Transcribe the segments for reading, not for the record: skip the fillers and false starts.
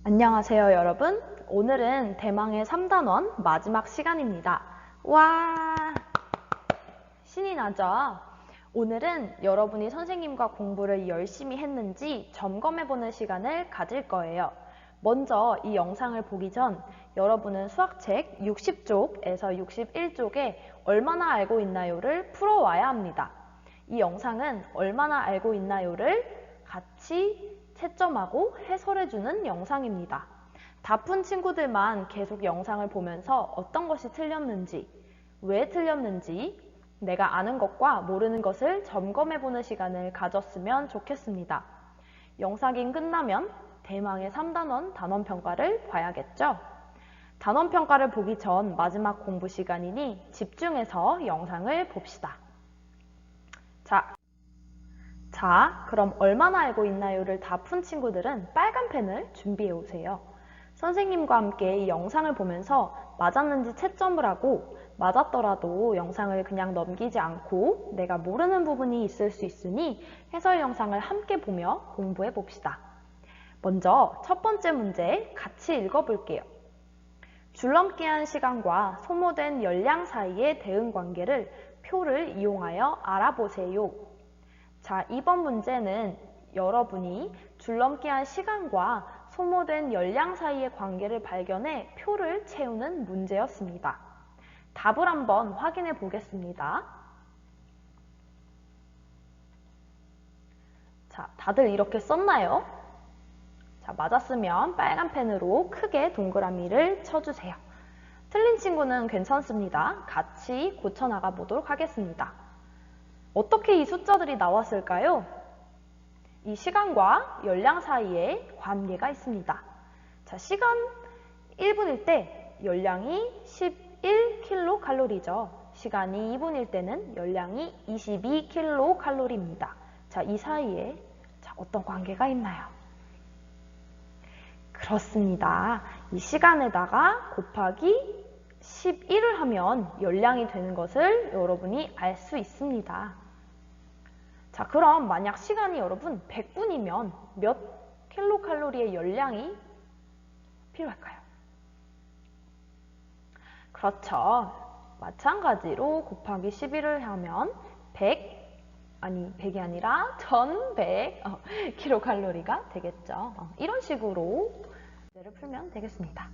안녕하세요, 여러분. 오늘은 대망의 3단원 마지막 시간입니다. 와, 신이 나죠? 오늘은 여러분이 선생님과 공부를 열심히 했는지 점검해보는 시간을 가질 거예요. 먼저 이 영상을 보기 전 여러분은 수학책 60쪽에서 61쪽에 얼마나 알고 있나요를 풀어와야 합니다. 이 영상은 얼마나 알고 있나요를 같이 채점하고 해설해주는 영상입니다. 다 푼 친구들만 계속 영상을 보면서 어떤 것이 틀렸는지, 왜 틀렸는지, 내가 아는 것과 모르는 것을 점검해보는 시간을 가졌으면 좋겠습니다. 영상이 끝나면 대망의 3단원 단원평가를 봐야겠죠? 단원평가를 보기 전 마지막 공부 시간이니 집중해서 영상을 봅시다. 자, 그럼 얼마나 알고 있나요를 다 푼 친구들은 빨간 펜을 준비해 오세요. 선생님과 함께 이 영상을 보면서 맞았는지 채점을 하고 맞았더라도 영상을 그냥 넘기지 않고 내가 모르는 부분이 있을 수 있으니 해설 영상을 함께 보며 공부해 봅시다. 먼저 첫 번째 문제 같이 읽어볼게요. 줄넘기한 시간과 소모된 열량 사이의 대응 관계를 표를 이용하여 알아보세요. 자, 이번 문제는 여러분이 줄넘기한 시간과 소모된 열량 사이의 관계를 발견해 표를 채우는 문제였습니다. 답을 한번 확인해 보겠습니다. 자, 다들 이렇게 썼나요? 자, 맞았으면 빨간 펜으로 크게 동그라미를 쳐주세요. 틀린 친구는 괜찮습니다. 같이 고쳐나가 보도록 하겠습니다. 어떻게 이 숫자들이 나왔을까요? 이 시간과 열량 사이에 관계가 있습니다. 자, 시간 1분일 때 열량이 11kcal죠. 시간이 2분일 때는 열량이 22kcal입니다. 자, 이 사이에 어떤 관계가 있나요? 그렇습니다. 이 시간에다가 곱하기 11을 하면 열량이 되는 것을 여러분이 알 수 있습니다. 자, 그럼 만약 시간이 여러분 100분이면 몇 킬로칼로리의 열량이 필요할까요? 그렇죠. 마찬가지로 곱하기 11을 하면 100이 아니라 1100 킬로칼로리가 되겠죠. 이런 식으로 문제를 풀면 되겠습니다.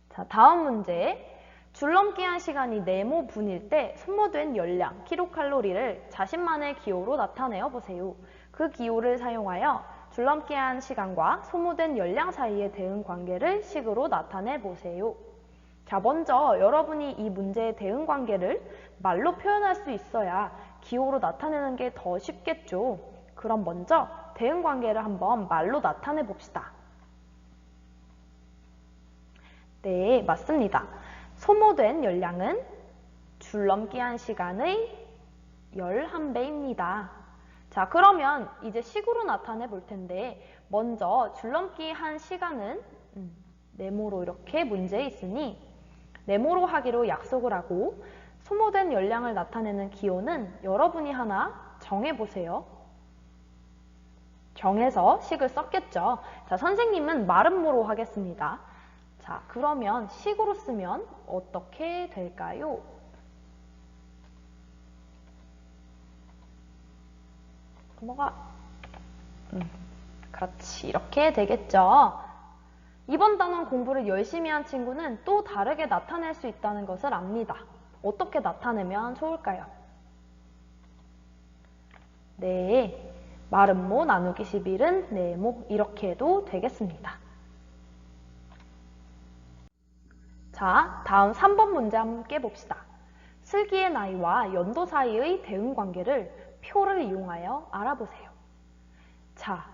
자, 다음 문제. 줄넘기한 시간이 네모 분일 때 소모된 열량, 킬로칼로리를 자신만의 기호로 나타내어 보세요. 그 기호를 사용하여 줄넘기한 시간과 소모된 열량 사이의 대응 관계를 식으로 나타내 보세요. 자, 먼저 여러분이 이 문제의 대응 관계를 말로 표현할 수 있어야 기호로 나타내는 게 더 쉽겠죠. 그럼 먼저 대응 관계를 한번 말로 나타내 봅시다. 네, 맞습니다. 소모된 열량은 줄넘기한 시간의 11배입니다. 자, 그러면 이제 식으로 나타내 볼 텐데 먼저 줄넘기한 시간은 네모로 이렇게 문제에 있으니 네모로 하기로 약속을 하고 소모된 열량을 나타내는 기호는 여러분이 하나 정해보세요. 정해서 식을 썼겠죠. 자, 선생님은 마름모로 하겠습니다. 자, 그러면 식으로 쓰면 어떻게 될까요? 그렇지, 이렇게 되겠죠. 이번 단원 공부를 열심히 한 친구는 또 다르게 나타낼 수 있다는 것을 압니다. 어떻게 나타내면 좋을까요? 네, 마름모 나누기 11은 네모 이렇게 해도 되겠습니다. 자, 다음 3번 문제 함께 봅시다. 슬기의 나이와 연도 사이의 대응 관계를 표를 이용하여 알아보세요. 자,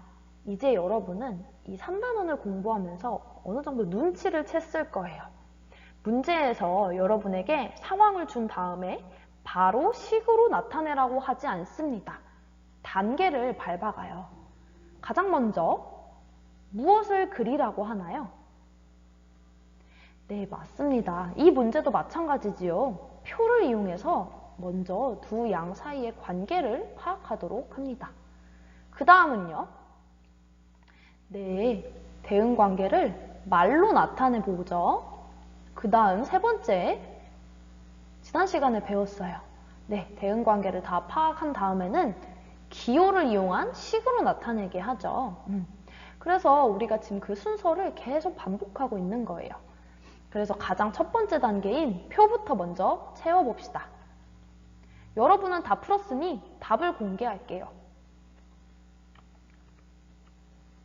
이제 여러분은 이 3단원을 공부하면서 어느 정도 눈치를 챘을 거예요. 문제에서 여러분에게 상황을 준 다음에 바로 식으로 나타내라고 하지 않습니다. 단계를 밟아가요. 가장 먼저 무엇을 그리라고 하나요? 네, 맞습니다. 이 문제도 마찬가지지요. 표를 이용해서 먼저 두 양 사이의 관계를 파악하도록 합니다. 그 다음은요. 네, 대응관계를 말로 나타내 보죠. 그 다음 세 번째, 지난 시간에 배웠어요. 네, 대응관계를 다 파악한 다음에는 기호를 이용한 식으로 나타내게 하죠. 그래서 우리가 지금 그 순서를 계속 반복하고 있는 거예요. 그래서 가장 첫 번째 단계인 표부터 먼저 채워봅시다. 여러분은 다 풀었으니 답을 공개할게요.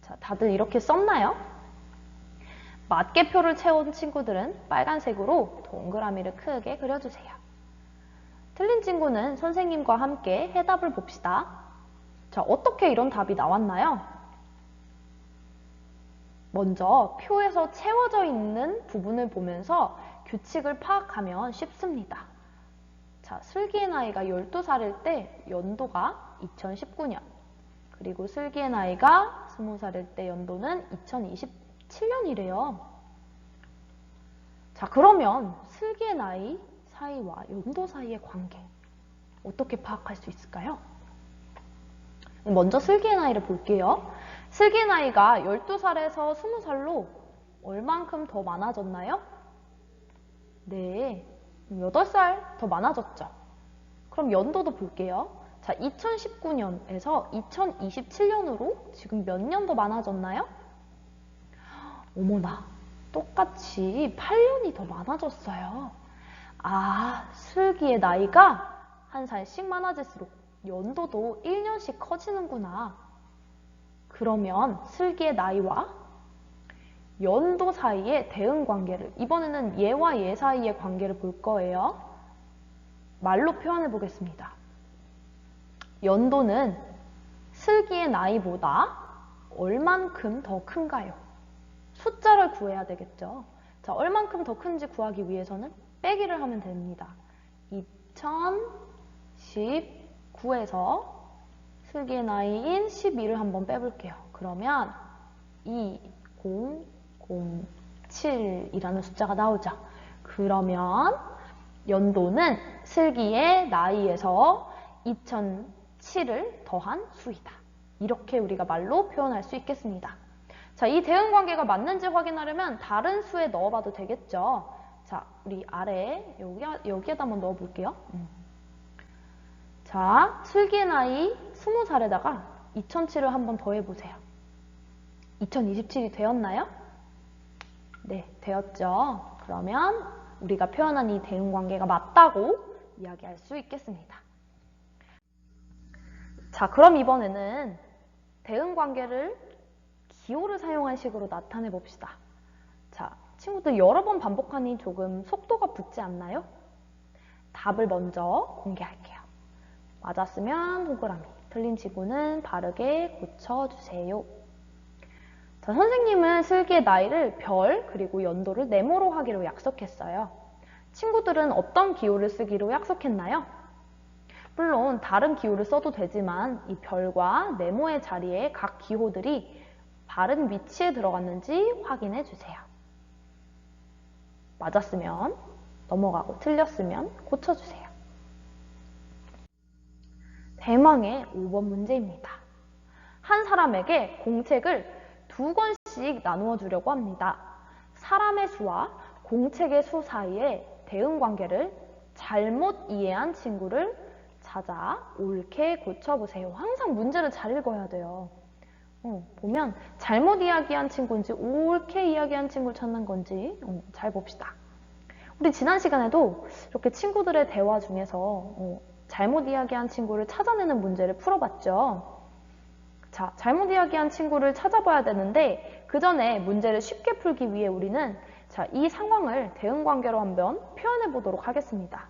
자, 다들 이렇게 썼나요? 맞게 표를 채운 친구들은 빨간색으로 동그라미를 크게 그려주세요. 틀린 친구는 선생님과 함께 해답을 봅시다. 자, 어떻게 이런 답이 나왔나요? 먼저 표에서 채워져 있는 부분을 보면서 규칙을 파악하면 쉽습니다. 자, 슬기의 나이가 12살일 때 연도가 2019년, 그리고 슬기의 나이가 20살일 때 연도는 2027년이래요. 자, 그러면 슬기의 나이 사이와 연도 사이의 관계 어떻게 파악할 수 있을까요? 먼저 슬기의 나이를 볼게요. 슬기의 나이가 12살에서 20살로 얼만큼 더 많아졌나요? 네, 8살 더 많아졌죠. 그럼 연도도 볼게요. 자, 2019년에서 2027년으로 지금 몇 년 더 많아졌나요? 어머나, 똑같이 8년이 더 많아졌어요. 아, 슬기의 나이가 한 살씩 많아질수록 연도도 1년씩 커지는구나. 그러면 슬기의 나이와 연도 사이의 대응관계를, 이번에는 얘와 얘 사이의 관계를 볼 거예요. 말로 표현해 보겠습니다. 연도는 슬기의 나이보다 얼만큼 더 큰가요? 숫자를 구해야 되겠죠. 자, 얼만큼 더 큰지 구하기 위해서는 빼기를 하면 됩니다. 2019에서 슬기의 나이인 12를 한번 빼볼게요. 그러면 2007이라는 숫자가 나오죠. 그러면 연도는 슬기의 나이에서 2007을 더한 수이다. 이렇게 우리가 말로 표현할 수 있겠습니다. 자, 이 대응관계가 맞는지 확인하려면 다른 수에 넣어봐도 되겠죠. 자, 우리 아래 여기에다 한번 넣어볼게요. 자, 슬기의 나이 20살에다가 2007을 한번 더해보세요. 2027이 되었나요? 네, 되었죠. 그러면 우리가 표현한 이 대응관계가 맞다고 이야기할 수 있겠습니다. 자, 그럼 이번에는 대응관계를 기호를 사용한 식으로 나타내 봅시다. 자, 친구들 여러 번 반복하니 조금 속도가 붙지 않나요? 답을 먼저 공개할게요. 맞았으면 동그라미, 틀린 친구는 바르게 고쳐주세요. 자, 선생님은 슬기의 나이를 별, 그리고 연도를 네모로 하기로 약속했어요. 친구들은 어떤 기호를 쓰기로 약속했나요? 물론 다른 기호를 써도 되지만 이 별과 네모의 자리에 각 기호들이 바른 위치에 들어갔는지 확인해 주세요. 맞았으면 넘어가고 틀렸으면 고쳐주세요. 대망의 5번 문제입니다. 한 사람에게 공책을 2권씩 나누어 주려고 합니다. 사람의 수와 공책의 수 사이의 대응관계를 잘못 이해한 친구를 찾아 옳게 고쳐보세요. 항상 문제를 잘 읽어야 돼요. 보면 잘못 이야기한 친구인지 옳게 이야기한 친구를 찾는 건지 잘 봅시다. 우리 지난 시간에도 이렇게 친구들의 대화 중에서 잘못 이야기한 친구를 찾아내는 문제를 풀어봤죠. 자, 잘못 이야기한 친구를 찾아봐야 되는데 그 전에 문제를 쉽게 풀기 위해 우리는 자, 이 상황을 대응관계로 한번 표현해 보도록 하겠습니다.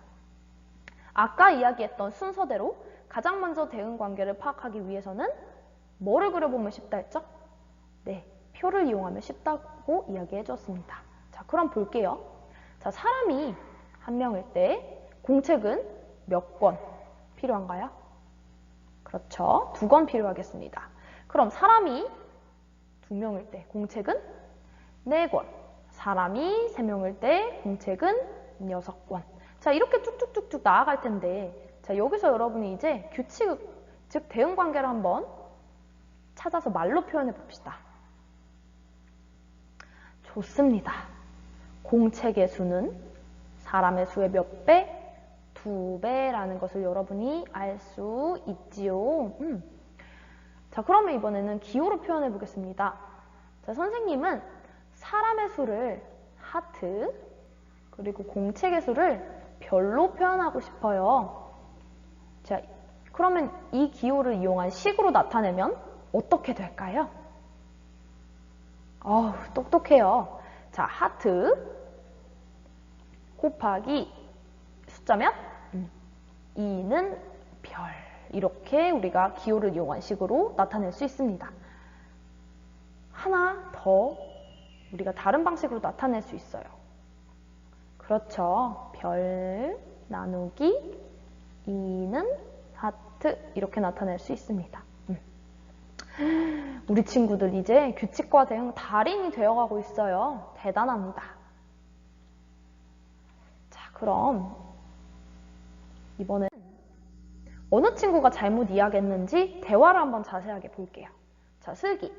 아까 이야기했던 순서대로 가장 먼저 대응관계를 파악하기 위해서는 뭐를 그려보면 쉽다 했죠? 네, 표를 이용하면 쉽다고 이야기해 주었습니다. 자, 그럼 볼게요. 자, 사람이 한 명일 때 공책은 몇 권 필요한가요? 그렇죠. 2권 필요하겠습니다. 그럼 사람이 2명일 때 공책은 4권, 사람이 3명일 때 공책은 6권. 자, 이렇게 쭉쭉쭉쭉 나아갈 텐데 자, 여기서 여러분이 이제 규칙, 즉 대응관계를 한번 찾아서 말로 표현해 봅시다. 좋습니다. 공책의 수는 사람의 수의 몇 배? 2배라는 것을 여러분이 알 수 있지요. 자, 그러면 이번에는 기호로 표현해 보겠습니다. 자, 선생님은 사람의 수를 하트, 그리고 공책의 수를 별로 표현하고 싶어요. 자, 그러면 이 기호를 이용한 식으로 나타내면 어떻게 될까요? 똑똑해요. 자, 하트 곱하기 숫자면 2는 별. 이렇게 우리가 기호를 이용한 식으로 나타낼 수 있습니다. 하나 더 우리가 다른 방식으로 나타낼 수 있어요. 그렇죠. 별 나누기 2는 하트 이렇게 나타낼 수 있습니다. 우리 친구들 이제 규칙과 대응 달인이 되어가고 있어요. 대단합니다. 자, 그럼 이번엔 어느 친구가 잘못 이해하겠는지 대화를 한번 자세하게 볼게요. 자, 슬기.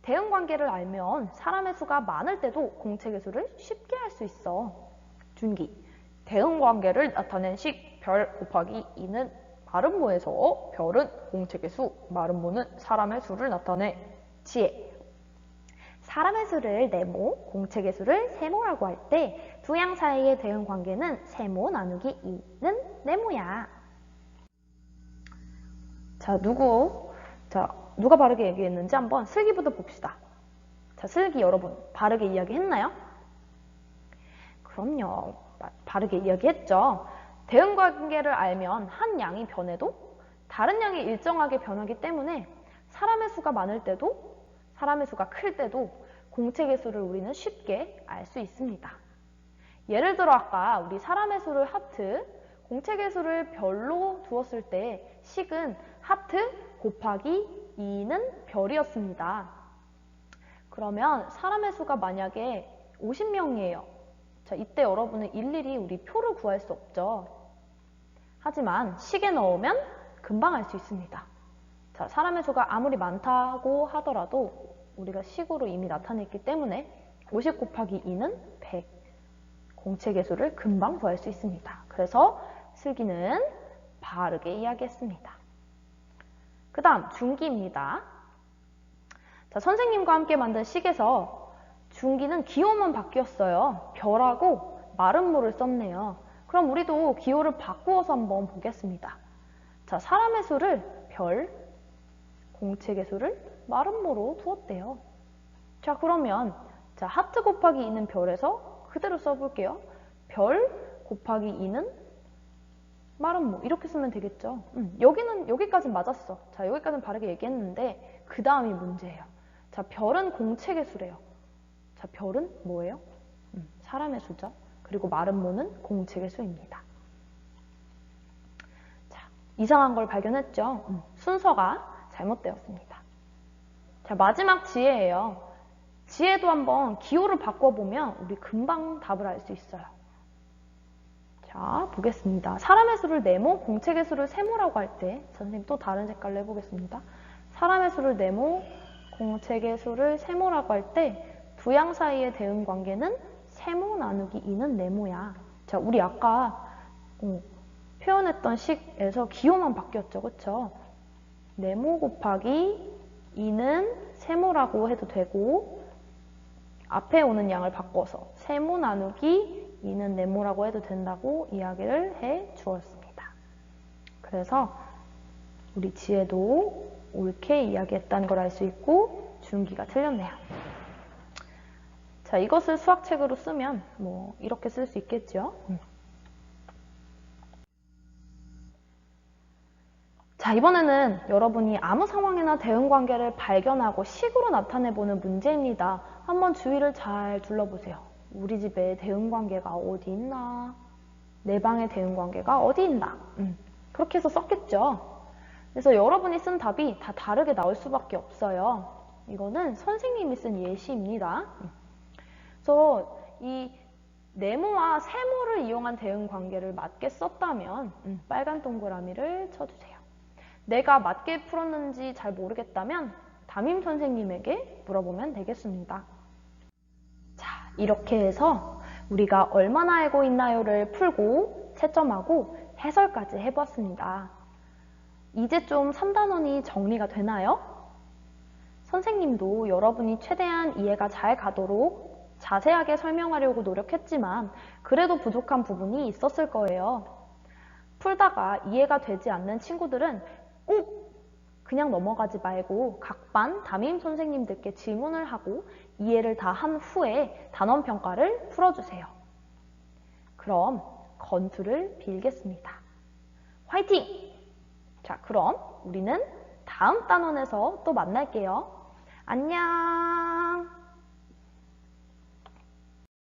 대응 관계를 알면 사람의 수가 많을 때도 공책의 수를 쉽게 할 수 있어. 준기. 대응 관계를 나타낸 식 별 곱하기 2는 마름모에서 별은 공책의 수, 마름모는 사람의 수를 나타내. 지혜. 사람의 수를 네모, 공책의 수를 세모라고 할 때 두 양 사이의 대응 관계는 세모 나누기 2는 네모야. 자, 누가 바르게 얘기했는지 한번 슬기부터 봅시다. 자, 슬기 여러분 바르게 이야기했나요? 그럼요. 바르게 이야기했죠. 대응 관계를 알면 한 양이 변해도 다른 양이 일정하게 변하기 때문에 사람의 수가 많을 때도 사람의 수가 클 때도 공책의 수를 우리는 쉽게 알 수 있습니다. 예를 들어 아까 우리 사람의 수를 하트, 공책의 수를 별로 두었을 때 식은 하트 곱하기 2는 별이었습니다. 그러면 사람의 수가 만약에 50명이에요. 자, 이때 여러분은 일일이 우리 표를 구할 수 없죠. 하지만 식에 넣으면 금방 알 수 있습니다. 자, 사람의 수가 아무리 많다고 하더라도 우리가 식으로 이미 나타냈기 때문에 50 곱하기 2는 100. 공책의 수를 금방 구할 수 있습니다. 그래서 슬기는 바르게 이야기했습니다. 그 다음 준기입니다. 자, 선생님과 함께 만든 식에서 준기는 기호만 바뀌었어요. 별하고 마름모를 썼네요. 그럼 우리도 기호를 바꾸어서 한번 보겠습니다. 자, 사람의 수를 별, 공책의 수를 마름모로 두었대요. 자, 그러면 자, 하트 곱하기 2는 별에서 그대로 써볼게요. 별 곱하기 2는 마름모 이렇게 쓰면 되겠죠. 여기까지는 맞았어. 자, 여기까지는 바르게 얘기했는데 그 다음이 문제예요. 자, 별은 공책의 수래요. 자, 별은 뭐예요? 사람의 수죠. 그리고 마름모는 공책의 수입니다. 자, 이상한 걸 발견했죠. 순서가 잘못되었습니다. 자, 마지막 지혜예요. 지혜도 한번 기호를 바꿔보면 우리 금방 답을 알 수 있어요. 자, 보겠습니다. 사람의 수를 네모, 공책의 수를 세모라고 할 때 선생님 또 다른 색깔로 해보겠습니다. 사람의 수를 네모, 공책의 수를 세모라고 할 때 두 양 사이의 대응 관계는 세모 나누기 2는 네모야. 자, 우리 아까 표현했던 식에서 기호만 바뀌었죠. 그쵸? 네모 곱하기 2는 세모라고 해도 되고 앞에 오는 양을 바꿔서 세모 나누기 2는 네모라고 해도 된다고 이야기를 해 주었습니다. 그래서 우리 지혜도 옳게 이야기했다는 걸 알 수 있고 준기가 틀렸네요. 자, 이것을 수학책으로 쓰면 뭐 이렇게 쓸 수 있겠죠. 자, 이번에는 여러분이 아무 상황이나 대응 관계를 발견하고 식으로 나타내보는 문제입니다. 한번 주위를 잘 둘러보세요. 우리 집에 대응 관계가 어디 있나? 내 방에 대응 관계가 어디 있나? 그렇게 해서 썼겠죠. 그래서 여러분이 쓴 답이 다 다르게 나올 수밖에 없어요. 이거는 선생님이 쓴 예시입니다. 그래서 이 네모와 세모를 이용한 대응 관계를 맞게 썼다면 빨간 동그라미를 쳐주세요. 내가 맞게 풀었는지 잘 모르겠다면 담임 선생님에게 물어보면 되겠습니다. 자, 이렇게 해서 우리가 얼마나 알고 있나요를 풀고 채점하고 해설까지 해보았습니다. 이제 좀 3단원이 정리가 되나요? 선생님도 여러분이 최대한 이해가 잘 가도록 자세하게 설명하려고 노력했지만 그래도 부족한 부분이 있었을 거예요. 풀다가 이해가 되지 않는 친구들은 꼭 그냥 넘어가지 말고 각 반 담임 선생님들께 질문을 하고 이해를 다 한 후에 단원평가를 풀어주세요. 그럼 건투를 빌겠습니다. 화이팅! 자, 그럼 우리는 다음 단원에서 또 만날게요. 안녕!